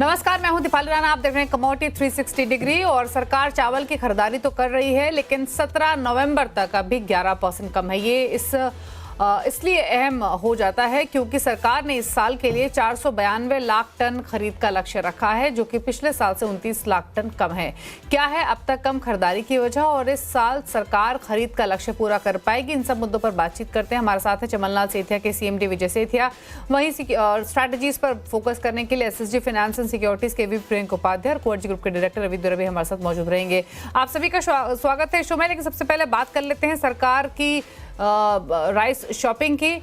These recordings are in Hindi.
नमस्कार, मैं हूं दीपाली राणा। आप देख रहे हैं कमोडिटी 360 डिग्री। और सरकार चावल की खरीदारी तो कर रही है, लेकिन 17 नवंबर तक अभी 11% कम है। ये इसलिए अहम हो जाता है क्योंकि सरकार ने इस साल के लिए 492 लाख टन खरीद का लक्ष्य रखा है, जो कि पिछले साल से 29 लाख टन कम है। क्या है अब तक कम खरीदारी की वजह और इस साल सरकार खरीद का लक्ष्य पूरा कर पाएगी? इन सब मुद्दों पर बातचीत करते हैं। हमारे साथ है चमनलाल सेठिया के सीएमडी विजय सेठिया, वहीं स्ट्रैटेजीज पर फोकस करने के लिए एसएसजी फाइनेंस एंड सिक्योरिटीज के वीपी प्रियंक उपाध्याय और कोएर्जी ग्रुप के डायरेक्टर रवि दुरवे हमारे साथ मौजूद रहेंगे। आप सभी का स्वागत है शो में। लेकिन सबसे पहले बात कर लेते हैं सरकार की राइस शॉपिंग की।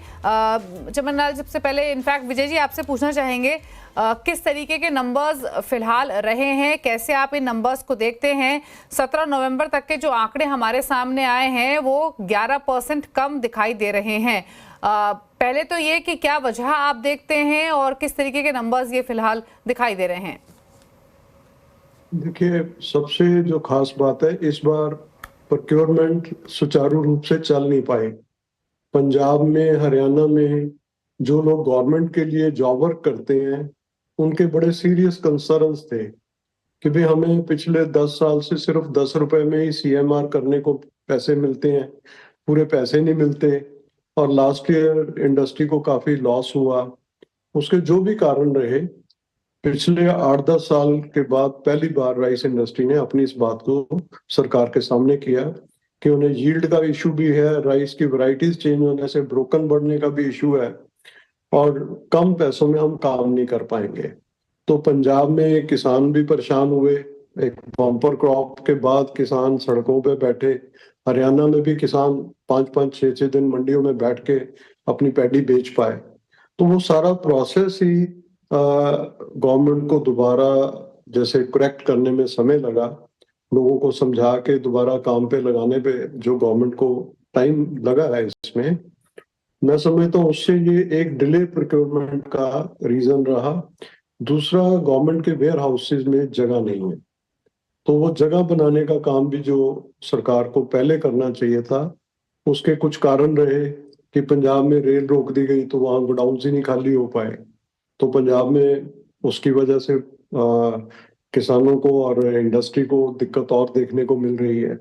चमनलाल, सबसे पहले इनफैक्ट विजय जी आपसे पूछना चाहेंगे, किस तरीके के नंबर्स फिलहाल रहे हैं, कैसे आप इन नंबर्स को देखते हैं? 17 नवंबर तक के जो आंकड़े हमारे सामने आए हैं वो 11% कम दिखाई दे रहे हैं। पहले तो ये कि क्या वजह आप देखते हैं और किस तरीके के नंबर्स ये फिलहाल दिखाई दे रहे हैं? देखिए, सबसे जो खास बात है, इस बार प्रोक्योरमेंट सुचारू रूप से चल नहीं पाए। पंजाब में, हरियाणा में जो लोग गवर्नमेंट के लिए जॉब वर्क करते हैं, उनके बड़े सीरियस कंसर्न्स थे कि भाई हमें पिछले 10 साल से सिर्फ 10 रुपए में ही सीएमआर करने को पैसे मिलते हैं, पूरे पैसे नहीं मिलते। और लास्ट ईयर इंडस्ट्री को काफी लॉस हुआ। उसके जो भी कारण रहे, पिछले 8-10 साल के बाद पहली बार राइस इंडस्ट्री ने अपनी इस बात को सरकार के सामने किया कि उन्हें यील्ड का इशू भी है, राइस की वैरायटीज चेंज होने से ब्रोकन बढ़ने का भी इशू है और कम पैसों में हम काम नहीं कर पाएंगे। तो पंजाब में किसान भी परेशान हुए। एक बम्पर क्रॉप के बाद किसान सड़कों पे बैठे। हरियाणा में भी किसान 5-5, 6-6 दिन मंडियों में बैठ के अपनी पैडी बेच पाए। तो वो सारा प्रोसेस ही गवर्नमेंट को दोबारा जैसे करेक्ट करने में समय लगा। लोगों को समझा के दोबारा काम पे लगाने पे जो गवर्नमेंट को टाइम लगा है, इसमें मैं समझता हूँ उससे ये एक डिले प्रोक्योरमेंट का रीजन रहा। दूसरा, गवर्नमेंट के वेयर हाउसेज में जगह नहीं है, तो वो जगह बनाने का काम भी जो सरकार को पहले करना चाहिए था, उसके कुछ कारण रहे कि पंजाब में रेल रोक दी गई तो वहां गोडाउन ही नहीं खाली हो पाए। तो पंजाब में उसकी वजह से किसानों को और इंडस्ट्री को दिक्कत और देखने को मिल रही है।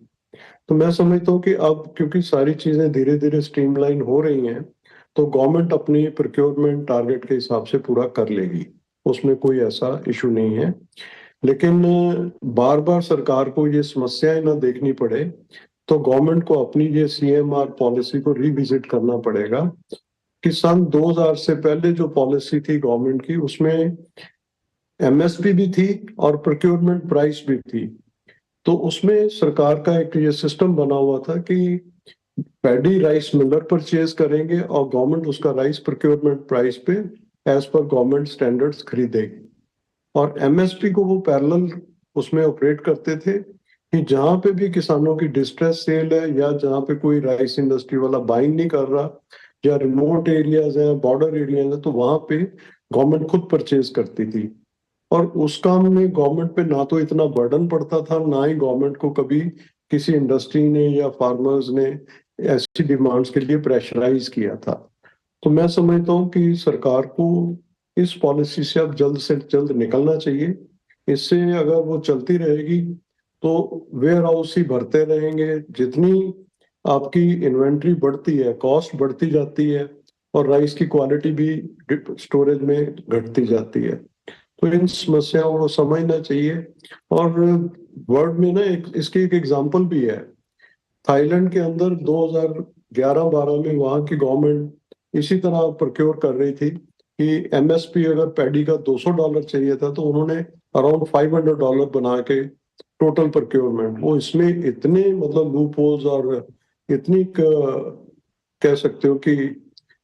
तो मैं समझता हूँ कि अब क्योंकि सारी चीजें धीरे धीरे स्ट्रीमलाइन हो रही हैं, तो गवर्नमेंट अपनी प्रोक्योरमेंट टारगेट के हिसाब से पूरा कर लेगी, उसमें कोई ऐसा इशू नहीं है। लेकिन बार बार सरकार को ये समस्याएं ना देखनी पड़े, तो गवर्नमेंट को अपनी ये सीएमआर पॉलिसी को रिविजिट करना पड़ेगा कि सन 2000 से पहले जो पॉलिसी थी गवर्नमेंट की, उसमें एमएसपी भी थी और प्रोक्योरमेंट प्राइस भी थी। तो उसमें सरकार का एक ये सिस्टम बना हुआ था कि पैडी राइस मिलर परचेज करेंगे और गवर्नमेंट उसका राइस प्रोक्योरमेंट प्राइस पे एज पर गवर्नमेंट स्टैंडर्ड्स खरीदेगी। और एमएसपी को वो पैरेलल उसमें ऑपरेट करते थे कि जहां पे भी किसानों की डिस्ट्रेस सेल है या जहां पे कोई राइस इंडस्ट्री वाला बाइंग नहीं कर रहा या रिमोट एरियाज हैं, बॉर्डर एरियाज हैं, तो वहां पे गवर्नमेंट खुद परचेज करती थी। और उस काम में गवर्नमेंट पे ना तो इतना बर्डन पड़ता था, ना ही गवर्नमेंट को कभी किसी इंडस्ट्री ने या फार्मर्स ने ऐसी डिमांड्स के लिए प्रेशराइज किया था। तो मैं समझता हूँ कि सरकार को इस पॉलिसी से अब जल्द से जल्द निकलना चाहिए। इससे अगर वो चलती रहेगी तो वेयर हाउस ही भरते रहेंगे। जितनी आपकी इन्वेंट्री बढ़ती है, कॉस्ट बढ़ती जाती है और राइस की क्वालिटी भी स्टोरेज में घटती जाती है। तो इन समस्याओं को समझना चाहिए। और वर्ल्ड में ना इसकी एक एग्जांपल भी है। थाईलैंड के अंदर 2011-12 में वहां की गवर्नमेंट इसी तरह प्रोक्योर कर रही थी कि एमएसपी अगर पैडी का $200 चाहिए था, तो उन्होंने अराउंड $500 बना के टोटल प्रोक्योरमेंट, वो इसमें इतने मतलब लूप होल्स और इतनी कह सकते हो कि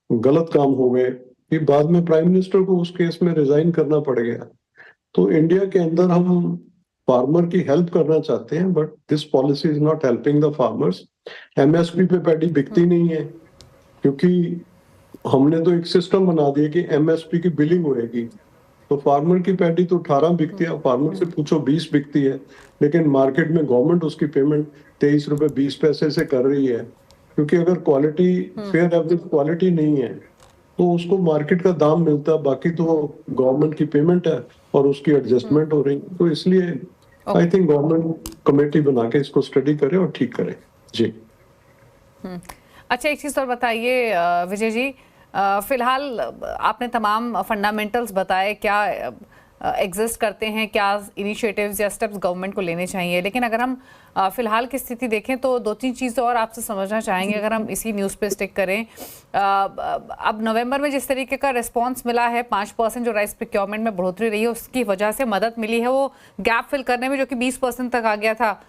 गलत काम हो गए कि बाद में प्राइम मिनिस्टर को उस केस में रिजाइन करना पड़ गया। तो इंडिया के अंदर हम फार्मर की हेल्प करना चाहते हैं, but this policy is not helping the farmers. MSP पे पैडी बिकती नहीं है क्योंकि हमने तो एक सिस्टम बना दिया कि एमएसपी की बिलिंग होएगी। तो फार्मर की पैडी तो 18 बिकती है, फार्मर से पूछो 20 बिकती है, लेकिन मार्केट में गवर्नमेंट उसकी पेमेंट 23 रुपए 20 पैसे से कर रही है। क्योंकि अगर क्वालिटी फेयर एवरेज क्वालिटी नहीं है, तो उसको मार्केट का दाम मिलता है, बाकी तो गवर्नमेंट की पेमेंट है और उसकी एडजस्टमेंट हो रही, तो इसलिए आई थिंक गवर्नमेंट कमेटी बना के इसको स्टडी करे और ठीक करे। जी अच्छा, एक चीज़ और बताइए विजय जी, फिलहाल आपने तमाम फंडामेंटल्स बताए क्या एग्जिस्ट करते हैं, क्या इनिशिएटिव्स या स्टेप्स गवर्नमेंट को लेने चाहिए, लेकिन अगर हम फिलहाल की स्थिति देखें तो दो तीन चीज़ें और आपसे समझना चाहेंगे अगर हम इसी न्यूज़ पे स्टिक करें। अब नवंबर में जिस तरीके का रिस्पांस मिला है, 5% जो राइस प्रोक्योरमेंट में बढ़ोतरी रही है उसकी वजह से मदद मिली है वो गैप फिल करने में, जो कि 20% तक आ गया था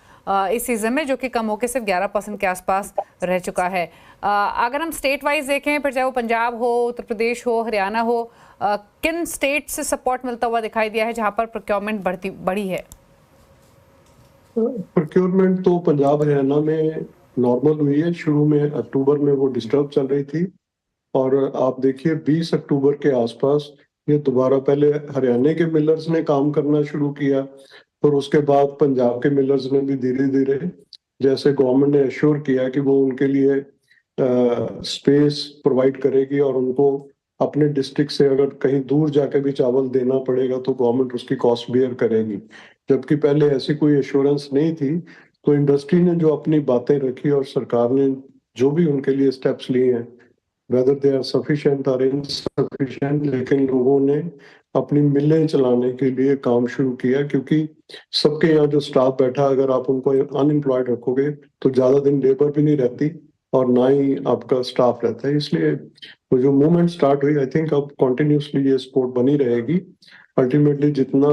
इस सीजन में, जो कि कम होकर सिर्फ 11% के आसपास रह चुका है। अगर हम स्टेट वाइज देखें, फिर चाहे वो पंजाब हो, उत्तर प्रदेश हो, हरियाणा हो, किन स्टेट से सपोर्ट मिलता हुआ दिखाई दिया है जहां पर प्रोक्योरमेंट बढ़ी है? प्रोक्योरमेंट तो पंजाब हरियाणा में नॉर्मल हुई है। शुरू में अक्टूबर में वो डिस्टर्ब चल रही थी और आप देखिए 20 अक्टूबर के आसपास ये दोबारा, पहले हरियाणा के मिलर्स ने काम करना शुरू किया और उसके बाद पंजाब के मिलर्स ने भी धीरे धीरे, जैसे गवर्नमेंट ने एश्योर किया कि वो उनके लिए स्पेस प्रोवाइड करेगी और उनको अपने डिस्ट्रिक्ट से अगर कहीं दूर जाके भी चावल देना पड़ेगा तो गवर्नमेंट उसकी कॉस्ट बेयर करेगी, जबकि पहले ऐसी कोई एश्योरेंस नहीं थी। तो इंडस्ट्री ने जो अपनी बातें रखी और सरकार ने जो भी उनके लिए स्टेप्स लिए हैं, वेदर दे आर सफिशिएंट और इनसफिशिएंट, लेकिन लोगों ने अपनी मिलें चलाने के लिए काम शुरू किया, क्योंकि सबके यहाँ जो स्टाफ बैठा, अगर आप उनको अनएम्प्लॉयड रखोगे तो ज्यादा दिन लेबर भी नहीं रहती और ना ही आपका स्टाफ रहता है। इसलिए वो जो मूवमेंट स्टार्ट हुई, आई थिंक अब कॉन्टिन्यूसली ये सपोर्ट बनी रहेगी। अल्टीमेटली जितना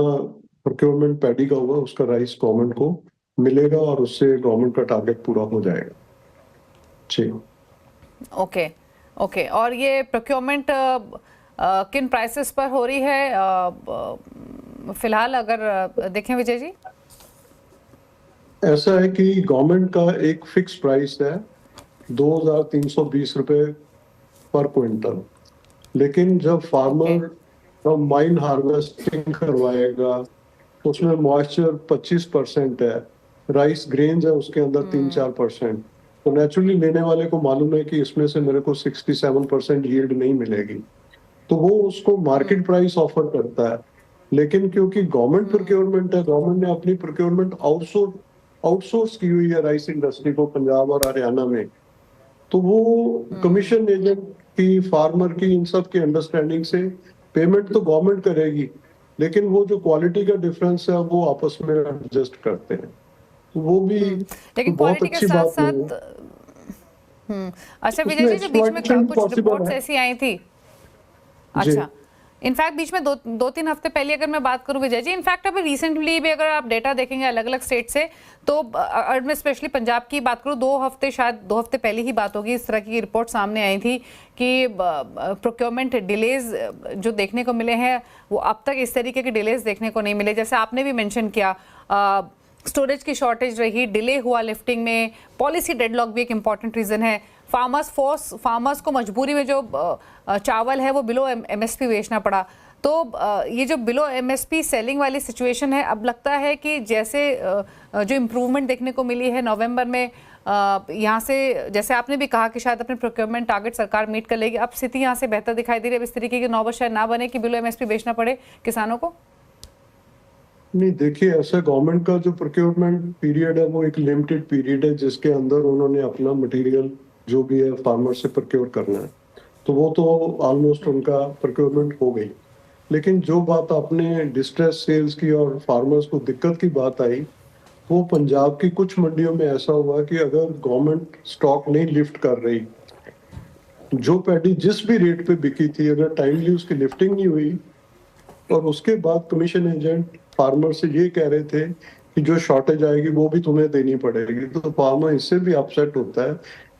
प्रोक्योरमेंट पैडी का हुआ उसका राइस गवर्नमेंट को मिलेगा और उससे गवर्नमेंट का टारगेट पूरा हो जाएगा। जी ओके ओके, और ये प्रोक्योरमेंट किन प्राइसेस पर हो रही है फिलहाल अगर देखें विजय जी? ऐसा है कि गवर्नमेंट का एक फिक्स प्राइस है 2,320 रुपए पर क्विंटल, लेकिन जब फार्मर माइन हार्वेस्टिंग करवाएगा तो उसमें मॉइस्चर 25% है, राइस ग्रेन्स है उसके अंदर 3-4%, तो नेचुरली लेने वाले को मालूम है कि इसमें से मेरे को 67% यील्ड नहीं मिलेगी, तो वो उसको मार्केट प्राइस ऑफर करता है। लेकिन क्योंकि गवर्नमेंट प्रोक्योरमेंट है, गवर्नमेंट ने अपनी प्रोक्योरमेंट आउटसोर्स की हुई है राइस इंडस्ट्री को पंजाब और हरियाणा में, तो वो कमीशन एजेंट की, फार्मर की, इन सब की अंडरस्टैंडिंग से पेमेंट तो गवर्नमेंट करेगी, लेकिन वो जो क्वालिटी का डिफरेंस है वो आपस में एडजस्ट करते हैं, तो वो भी लेकिन बहुत क्वालिटी के अच्छी साथ बात है। साथ अच्छा विजय जी, जो बीच में कुछ रिपोर्ट्स ऐसी आई थी, अच्छा इनफैक्ट बीच में दो तीन हफ्ते पहले अगर मैं बात करूं विजय जी, इनफैक्ट अभी रिसेंटली भी अगर आप डेटा देखेंगे अलग अलग स्टेट से, तो मैं स्पेशली पंजाब की बात करूं, 2 हफ्ते पहले ही बात होगी, इस तरह की रिपोर्ट सामने आई थी कि प्रोक्योरमेंट डिलेज जो देखने को मिले हैं वो अब तक इस तरीके के डिलेज देखने को नहीं मिले। जैसे आपने भी मेंशन किया, स्टोरेज की शॉर्टेज रही, डिले हुआ लिफ्टिंग में, पॉलिसी डेडलॉक भी एक इंपॉर्टेंट रीजन है, फार्मर्स को मजबूरी में जो चावल है वो बिलो एमएसपी बेचना पड़ा। तो ये जो बिलो एमएसपी सेलिंग वाली सिचुएशन है, अब लगता है कि जैसे जो इम्प्रूवमेंट देखने को मिली है नवंबर में, यहाँ से जैसे आपने भी कहा कि शायद अपने प्रोक्योरमेंट टारगेट सरकार मीट कर लेगी, अब स्थिति यहाँ से बेहतर दिखाई दे रही है, अब इस तरीके की नौबत शायद ना बने कि बिलो एमएसपी बेचना पड़े किसानों को। नहीं, देखिए ऐसा गवर्नमेंट का जो प्रोक्योरमेंट पीरियड है वो एक लिमिटेड पीरियड है, जिसके अंदर उन्होंने अपना मटेरियल जो भी है फार्मर से प्रोक्योर करना है, तो वो तो ऑलमोस्ट उनका प्रोक्योरमेंट हो गई। लेकिन जो बात आपने डिस्ट्रेस सेल्स की और फार्मर्स को दिक्कत की बात आई, वो पंजाब की कुछ मंडियों में ऐसा हुआ कि अगर गवर्नमेंट स्टॉक नहीं लिफ्ट कर रही, जो पैडी जिस भी रेट पे बिकी थी, अगर टाइमली उसकी लिफ्टिंग नहीं हुई और उसके बाद कमीशन एजेंट फार्मर से ये कह रहे थे कि जो शॉर्टेज आएगी वो भी तुम्हें देनी पड़ेगी, तो फार्मर इससे भी अपसेट होता है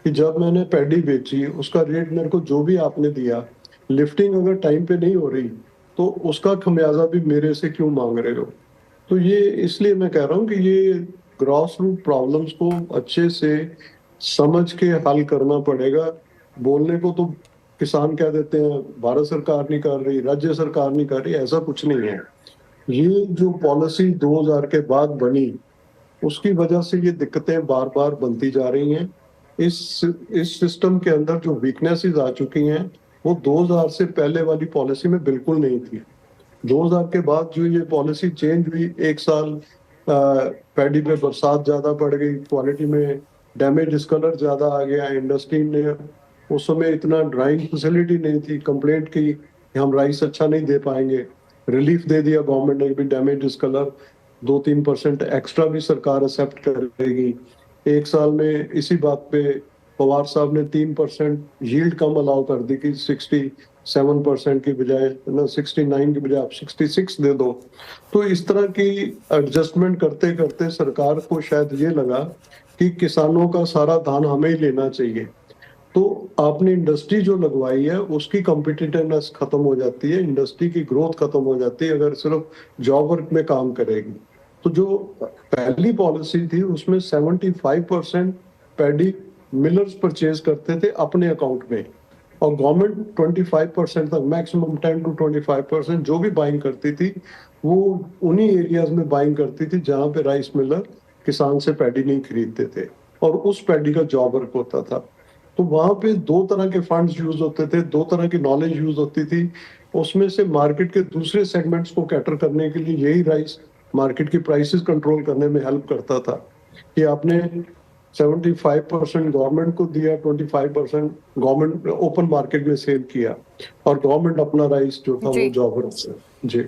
कि जब मैंने पैडी बेची उसका रेट मेरे को जो भी आपने दिया, लिफ्टिंग अगर टाइम पे नहीं हो रही तो उसका खमियाजा भी मेरे से क्यों मांग रहे हो। तो ये इसलिए मैं कह रहा हूँ कि ये ग्रॉस रूट प्रॉब्लम्स को अच्छे से समझ के हल करना पड़ेगा। बोलने को तो किसान कह देते हैं भारत सरकार नहीं कर रही, राज्य सरकार नहीं कर रही, ऐसा कुछ नहीं है। ये जो पॉलिसी 2000 के बाद बनी उसकी वजह से ये दिक्कतें बार बार बनती जा रही हैं। इस सिस्टम के अंदर जो वीकनेसेस आ चुकी हैं वो 2000 से पहले वाली पॉलिसी में बिल्कुल नहीं थी। 2000 के बाद जो ये पॉलिसी चेंज हुई, एक साल पैडी पे बरसात ज्यादा पड़ गई, क्वालिटी में डैमेज डिस्कलर ज्यादा आ गया, इंडस्ट्री ने उस समय इतना ड्राइंग फैसिलिटी नहीं थी, कंप्लेंट की कि हम राइस अच्छा नहीं दे पाएंगे, रिलीफ दे दिया गवर्नमेंट ने भी डैमेज डिस्कलर 2-3% एक्स्ट्रा भी सरकार एक्सेप्ट करेगी। एक साल में इसी बात पे पवार साहब ने 3% यील्ड कम अलाउ कर दी कि 67% की बजाय ना 69 की बजाय आप 66 दे दो। तो इस तरह की एडजस्टमेंट करते करते सरकार को शायद ये लगा कि किसानों का सारा धान हमें ही लेना चाहिए, तो आपने इंडस्ट्री जो लगवाई है उसकी कॉम्पिटिटिवनेस खत्म हो जाती है, इंडस्ट्री की ग्रोथ खत्म हो जाती है अगर सिर्फ जॉब वर्क में काम करेगी। तो जो पहली पॉलिसी थी उसमें 75% पैडी मिलर्स परचेज करते थे अपने अकाउंट में, और गवर्नमेंट 25% तक, मैक्सिमम 10 to 25% जो भी बाइंग करती थी वो उन्हीं एरियाज में बाइंग करती थी जहां पे राइस मिलर किसान से पैडी नहीं खरीदते थे और उस पैडी का जॉब वर्क होता था। तो वहां पे दो तरह के फंड्स यूज होते थे, दो तरह की नॉलेज यूज होती थी। उसमें से मार्केट के दूसरे सेगमेंट्स को कैटर करने के लिए यही राइस मार्केट की प्राइसेस कंट्रोल करने में हेल्प करता था कि आपने 75% गवर्नमेंट को दिया, 25% गवर्नमेंट ओपन मार्केट में सेल किया, और गवर्नमेंट अपना राइस जो था वो जॉब से जी।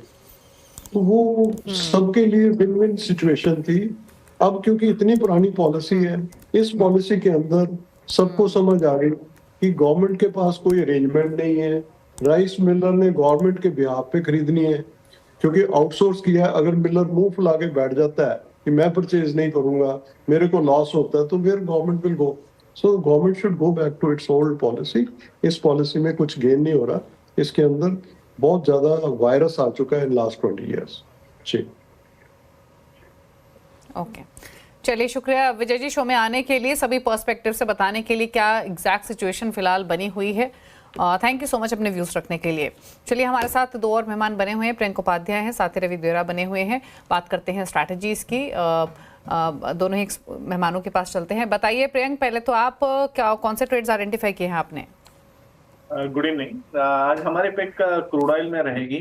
तो वो सबके लिए विन विन सिचुएशन थी। अब क्योंकि इतनी पुरानी पॉलिसी है, इस पॉलिसी के अंदर सबको समझ आ गई कि गवर्नमेंट के पास कोई अरेंजमेंट नहीं है, राइस मिलर ने गवर्नमेंट के बिहाफ पे खरीदनी है, क्योंकि आउटसोर्स किया है। अगर मिलर मुंह फुला के बैठ जाता है कि मैं परचेज नहीं करूंगा, मेरे को लॉस होता है, तो फिर government will go. So government should go back to its old policy. इस पॉलिसी में कुछ गेन नहीं हो रहा, इसके अंदर बहुत ज्यादा वायरस आ चुका है इन लास्ट 20 ईयर्स जी। ओके, चलिए शुक्रिया विजय जी शो में आने के लिए, सभी पर्सपेक्टिव से बताने के लिए क्या एग्जैक्ट सिचुएशन फिलहाल बनी हुई है। थैंक यू सो मच अपने व्यूज रखने के लिए। चलिए हमारे साथ दो और मेहमान बने हुए हैं, प्रियंक उपाध्याय हैं, साथ ही रवि देवरा बने हुए हैं। बात करते हैं स्ट्रैटेजीज की। दोनों ही मेहमानों के पास चलते हैं। बताइए प्रियंक, पहले तो आप क्या कौन से ट्रेड्स आइडेंटिफाई किए हैं आपने? Good evening. आज हमारे पिक क्रूड ऑयल में रहेगी।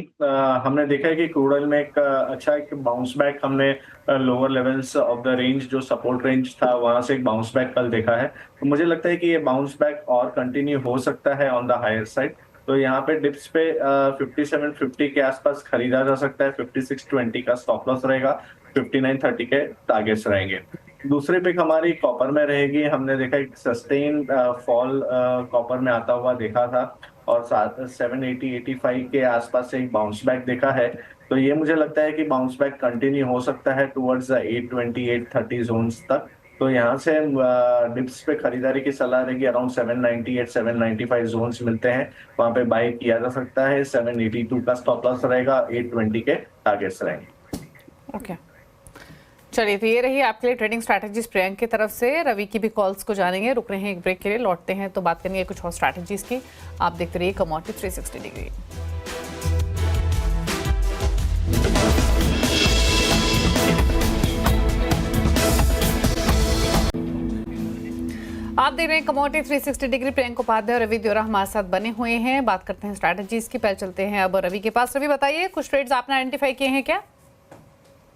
हमने देखा है कि क्रूड ऑयल में एक बाउंस बैक हमने lower levels of the range, जो सपोर्ट रेंज था वहां से एक बाउंस बैक कल देखा है। तो मुझे लगता है कि ये बाउंस बैक और कंटिन्यू हो सकता है ऑन द हायर साइड। तो यहाँ पे डिप्स पे 5750 के आसपास खरीदा जा सकता है। 5620 का स्टॉप लॉस रहेगा, 5930 के टारगेट्स रहेंगे। दूसरी पिक हमारी कॉपर में रहेगी। हमने देखा एक सस्टेन फॉल कॉपर में आता हुआ देखा था, और 780-85 के आसपास से एक बाउंस बैक देखा है। तो ये मुझे लगता है कि बाउंस बैक कंटिन्यू हो सकता है टुवर्ड्स 820-830 जोन्स तक। तो यहाँ से डिप्स पे खरीदारी की सलाह रहेगी। अराउंड 798-795 जोन्स मिलते हैं, वहां पे बाय किया जा सकता है। 782 का स्टॉप लॉस रहेगा, 820 के टारगेट्स रहेंगे। ओके, चलिए तो ये रही आपके लिए ट्रेडिंग स्ट्रैटेजीज प्रियंक की तरफ से। रवि की भी कॉल्स को जानेंगे, रुक रहे हैं एक ब्रेक के लिए, लौटते हैं तो बात करेंगे कुछ और स्ट्रैटेजीज की। आप देखते रहिए कमोडिटी 360 डिग्री। आप देख रहे हैं कमोडिटी 360 डिग्री। प्रियंक उपाध्याय और रवि देवरा हमारे साथ बने हुए हैं। बात करते हैं स्ट्रैटेजीज की। पहले चलते हैं अब रवि के पास। रवि बताइए, कुछ ट्रेड्स आपने आइडेंटिफाई किए हैं क्या?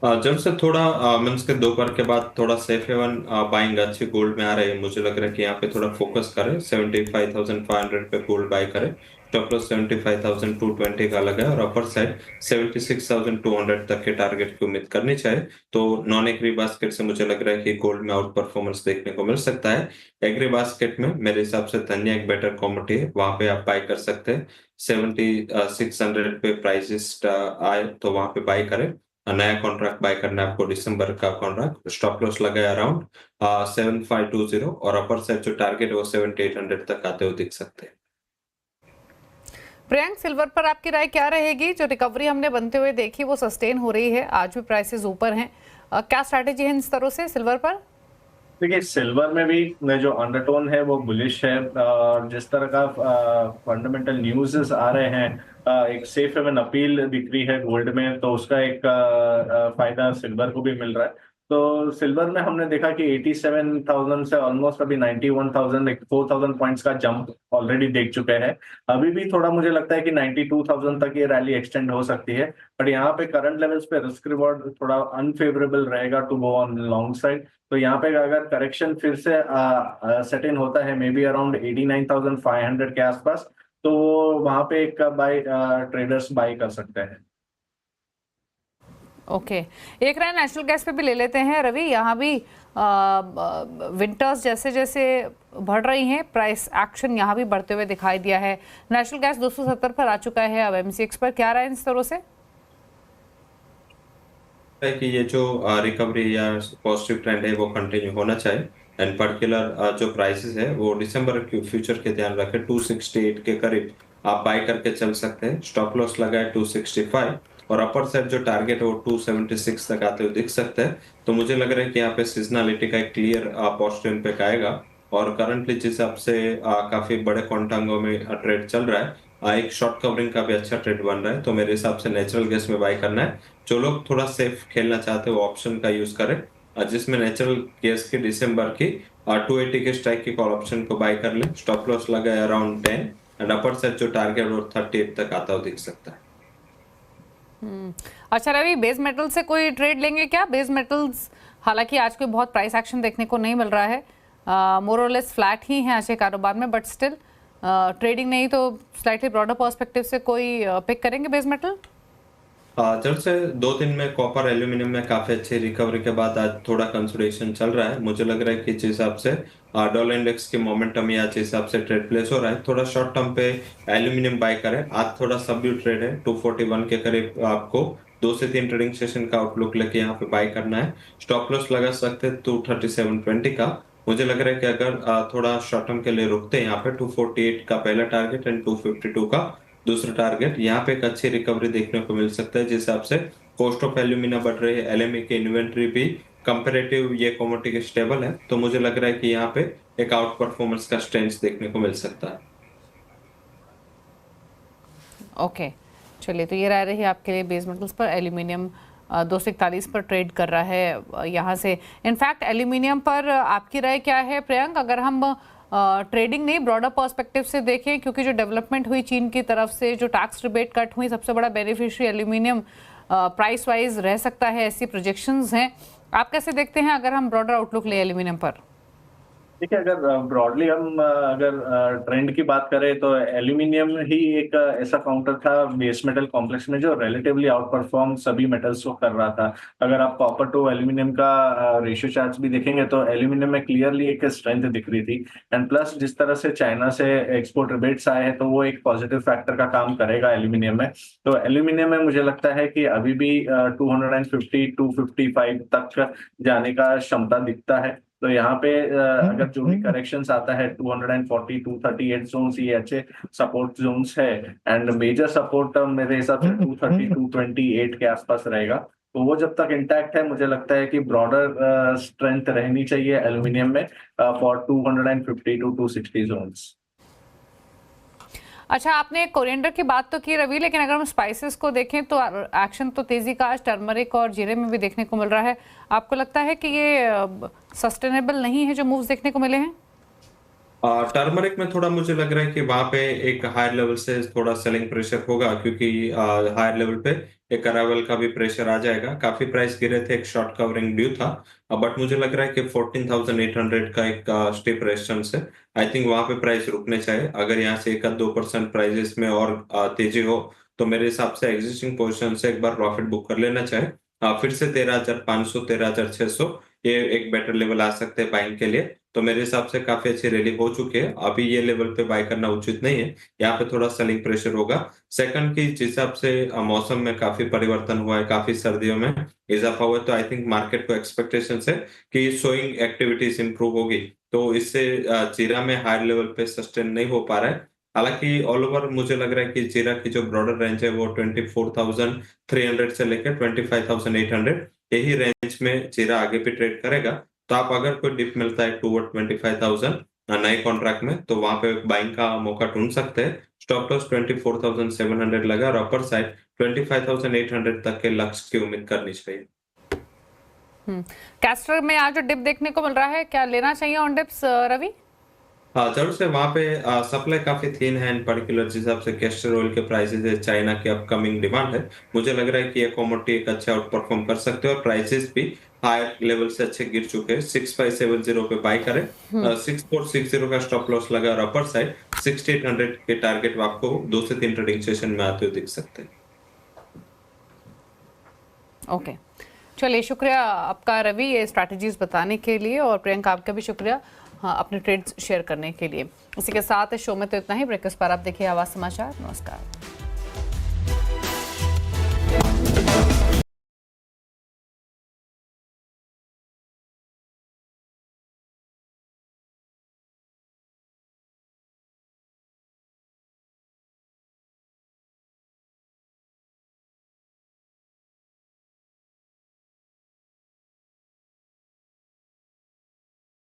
जब से थोड़ा मीन्स के दोपहर के बाद थोड़ा सेफ हेवन बाइंग अच्छी गोल्ड में आ रही है, मुझे लग रहा है कि यहाँ पे थोड़ा फोकस करें। 75,500 पे गोल्ड बाई करें। स्टॉप लॉस 75,220 का लगा है, और अपर साइड 76,200 तक के टारगेट की उम्मीद करनी चाहिए। तो नॉन एग्री बास्केट से मुझे लग रहा है कि गोल्ड में आउट परफॉर्मेंस देखने को मिल सकता है। एग्री बास्केट में मेरे हिसाब से धनिया एक बेटर कॉमोडिटी है, वहां पे आप बाई कर सकते हैं। 7600 पे प्राइसेस आए तो वहां पे बाई करें। नया कॉन्ट्रैक्ट बाय करना है आपको, दिसंबर का कॉन्ट्रैक्ट। स्टॉप लॉस लगा है अराउंड 7520, और अपर साइड जो टारगेट है वो 7800 तक आते हुए दिख सकते हैं। प्रियंक, सिल्वर पर आपकी राय क्या रहेगी? जो रिकवरी हमने बनते हुए देखी वो सस्टेन हो रही है, आज भी प्राइसेस ऊपर हैं। क्या स्ट्रैटेजी है इन स्तरों से सिल्वर पर? देखिए, सिल्वर में भी जो अंडरटोन है वो बुलिश है। जिस तरह का फंडामेंटल न्यूज़ आ रहे हैं, एक सेफ हेवन अपील दिख रही है गोल्ड में, तो उसका एक फायदा सिल्वर को भी मिल रहा है। तो सिल्वर में हमने देखा कि 87,000 से ऑलमोस्ट अभी 91,000 4,000 पॉइंट्स का जंप ऑलरेडी देख चुके हैं। अभी भी थोड़ा मुझे लगता है कि 92,000 तक ये रैली एक्सटेंड हो सकती है, बट यहाँ पे करंट लेवल्स पे रिस्क रिवॉर्ड थोड़ा अनफेवरेबल रहेगा to go on long side. तो यहाँ पे अगर करेक्शन फिर से सेट इन होता है मे बी अराउंड 89,500 के आसपास, तो वहां पे एक बाय ट्रेडर्स बाय कर सकते हैं। ओके एक राय नेशनल गैस पे भी ले लेते हैं रवि। यहाँ भी विंटर्स जैसे जैसे बढ़ रही हैं, प्राइस एक्शन यहाँ भी बढ़ते हुए दिखाई दिया है। नेशनल गैस 270 पर आ चुका है, अब MCX पर क्या रहा है इन स्तरों से? है कि ये जो रिकवरी या पॉजिटिव ट्रेंड है वो कंटिन्यू होना चाहिए। एंड पर्टिकुलर जो प्राइसेस है वो दिसंबर के फ्यूचर के ध्यान रखें 268 के करीब आप बाय करके चल सकते हैं। स्टॉप लॉस लगाए 265 और अपर साइड जो टारगेट है वो 276 तक आते हुए दिख सकते हैं। तो मुझे लग रहा है कि यहाँ पे सीजनलिटी का एक क्लियर पॉजिटिव इम्पैक्ट आएगा और करंटली जिस हिसाब से काफी बड़े क्वांटांगों में ट्रेड चल रहा है, एक शॉर्ट कवरिंग का भी अच्छा ट्रेड बन रहा है। तो मेरे हिसाब से नेचुरल गैस में बाय करना है। जो लोग थोड़ा सेफ खेलना चाहते हैं वो ऑप्शन का यूज करें, जिसमें नेचुरल गैस की दिसंबर की 280 के स्ट्राइक की कॉल ऑप्शन को बाय कर लें। स्टॉप लॉस लगा अराउंड 10 एंड अपर साइड जो टारगेट वो 38 तक आता हुआ दिख सकता है। अच्छा रवि, बेस मेटल से कोई ट्रेड लेंगे क्या? बेस मेटल्स हालांकि आज कोई बहुत प्राइस एक्शन देखने को नहीं मिल रहा है, मोर और लेस फ्लैट ही है आज के कारोबार में, बट स्टिल ट्रेडिंग नहीं तो स्लाइटली ब्रॉडर पर्सपेक्टिव से कोई पिक करेंगे बेस मेटल? जब से 2 दिन में कॉपर एल्यूमिनियम में काफी अच्छी रिकवरी के बाद आज थोड़ा कंसोलिडेशन चल रहा है। मुझे लग रहा है कि जिस हिसाब से डॉलर इंडेक्स की मोमेंटम या जिस हिसाब से ट्रेड प्लेस हो रहा है, थोड़ा शॉर्ट टर्म पे एल्यूमिनियम बाय करें। आज थोड़ा सबड्यू ट्रेड है, 241 के करीब आपको 2 से 3 ट्रेडिंग सेशन का आउटलुक लेके यहाँ पे बाय करना है। स्टॉप लॉस लगा सकते हैं 237.20 का। मुझे लग रहा है कि अगर थोड़ा शॉर्ट टर्म के लिए रुकते हैं यहाँ पे 248 का पहला टारगेट एंड 252 का दूसरा टारगेट, यहाँ पे एक अच्छी रिकवरी देखने को मिल सकता है। जिस हिसाब से कॉस्ट ऑफ एल्यूमिना बढ़ रही है, LME की इन्वेंट्री भी कंपेरेटिव ये कमोडिटी के स्टेबल है, तो मुझे लग रहा है कि यहाँ पे एक आउट परफॉर्मेंस का स्ट्रेंथ देखने को मिल सकता है। ओके चलिए, तो ये राय रही आपके लिए बेस मेटल्स पर। एल्यूमिनियम 241 पर ट्रेड कर रहा है यहाँ से। इनफैक्ट एल्यूमिनियम पर आपकी राय क्या है प्रियंक? अगर हम ट्रेडिंग नहीं ब्रॉडर पर्सपेक्टिव से देखें, क्योंकि जो डेवलपमेंट हुई चीन की तरफ से, जो टैक्स रिबेट कट हुई, सबसे बड़ा बेनिफिशियरी एल्यूमिनियम प्राइस वाइज रह सकता है, ऐसी प्रोजेक्शंस हैं। आप कैसे देखते हैं अगर हम ब्रॉडर आउटलुक ले एल्यूमिनियम पर? देखिए, अगर ब्रॉडली हम अगर ट्रेंड की बात करें तो एल्यूमिनियम ही एक ऐसा काउंटर था बेस मेटल कॉम्प्लेक्स में जो रिलेटिवली आउट परफॉर्म सभी मेटल्स को कर रहा था। अगर आप कॉपर टू एल्यूमिनियम का रेशियो चार्ट्स भी देखेंगे तो एल्यूमिनियम में क्लियरली एक स्ट्रेंथ दिख रही थी। एंड प्लस जिस तरह से चाइना से एक्सपोर्ट रिबेट्स आए हैं तो वो एक पॉजिटिव फैक्टर का काम करेगा एल्यूमिनियम में। तो एल्यूमिनियम में मुझे लगता है कि अभी भी 250 255 तक जाने का क्षमता दिखता है। तो यहाँ पे अगर जो भी करेक्शंस आता है 240 238 जोन्स ये अच्छे सपोर्ट जोन्स है। एंड मेजर सपोर्ट मेरे हिसाब से 230 228 के आसपास रहेगा। तो वो जब तक इंटैक्ट है मुझे लगता है कि ब्रॉडर स्ट्रेंथ रहनी चाहिए एल्यूमिनियम में फॉर 250 टू 260 जोन्स। अच्छा, आपने कोरिएंडर की बात तो की रवि, लेकिन अगर हम स्पाइसेस को देखें तो एक्शन तो तेजी का आज टर्मरिक और जीरे में भी देखने को मिल रहा है। आपको लगता है कि ये सस्टेनेबल नहीं है जो मूव्स देखने को मिले हैं? टर्मरिक में थोड़ा मुझे लग रहा है कि वहां पे एक हायर लेवल से थोड़ा सेलिंग प्रेशर होगा, क्योंकि हायर लेवल पे एक अराइवल का भी प्रेशर आ जाएगा। काफी प्राइस गिरे थे, एक शॉर्ट कवरिंग ड्यू था, बट मुझे लग रहा है कि 14,800 का एक स्टीप रेजिस्टेंस है। आई थिंक वहां पे प्राइस रुकने चाहिए। अगर यहाँ से 1-2% प्राइजेस में और तेजी हो तो मेरे हिसाब से एग्जिस्टिंग पोजिशन से एक बार प्रॉफिट बुक कर लेना चाहिए। फिर से 13,500 13,600 ये एक बेटर लेवल आ सकते हैं बाइंग के लिए। तो मेरे हिसाब से काफी अच्छी रैली हो चुकी है, अभी ये लेवल पे बाय करना उचित नहीं है। यहाँ पे थोड़ा सेलिंग प्रेशर होगा। सेकंड की जिस हिसाब से मौसम में काफी परिवर्तन हुआ है, काफी सर्दियों में इजाफा हुआ है, तो आई थिंक मार्केट को एक्सपेक्टेशन है कि सोइंग एक्टिविटीज इंप्रूव होगी। तो इससे जीरा में हायर लेवल पे सस्टेन नहीं हो पा रहा है। हालांकि ऑल ओवर मुझे लग रहा है कि जीरा की जो ब्रॉडर रेंज है वो 24,300 से लेकर 25,800 यही रेंज में जीरा आगे भी ट्रेड करेगा। तो आप अगर कोई डिप मिलता है टूवर्ड 25,000 नए कॉन्ट्रैक्ट में तो वहां पे बाइंग का मौका ढूंढ सकते हैं। स्टॉप लॉस 24,700 लगा और अपर साइड 25,800 तक के लक्ष्य की उम्मीद करनी चाहिए। कैस्टर में आज जो डिप देखने को मिल रहा है, क्या लेना चाहिए ऑन डिप्स रवि? हाँ जरूर से वहां पे सप्लाई काफी थिन है, इन पर्टिकुलर जिस हिसाब से कैस्टर ऑयल के प्राइसेस है, चाइना की अपकमिंग डिमांड है, मुझे लग रहा है कि ये कमोडिटी एक अच्छा आउट परफॉर्म कर सकते हैं और प्राइसेस भी हायर लेवल से अच्छे गिर चुके हैं। 6570 पे बाय करें, 6460 का स्टॉप लॉस लगा और अपर साइड 6800 के टारगेट आपको 2 से 3 ट्रेडिंग सेशन में आते हुए दिख सकते हैं। ओके, चलिए शुक्रिया आपका रवि ये स्ट्रैटेजीज बताने के लिए, और प्रियंका आपका भी शुक्रिया हाँ अपने ट्रेड्स शेयर करने के लिए। इसी के साथ इस शो में तो इतना ही। ब्रेकर्स पर आप देखिए आवाज समाचार। नमस्कार।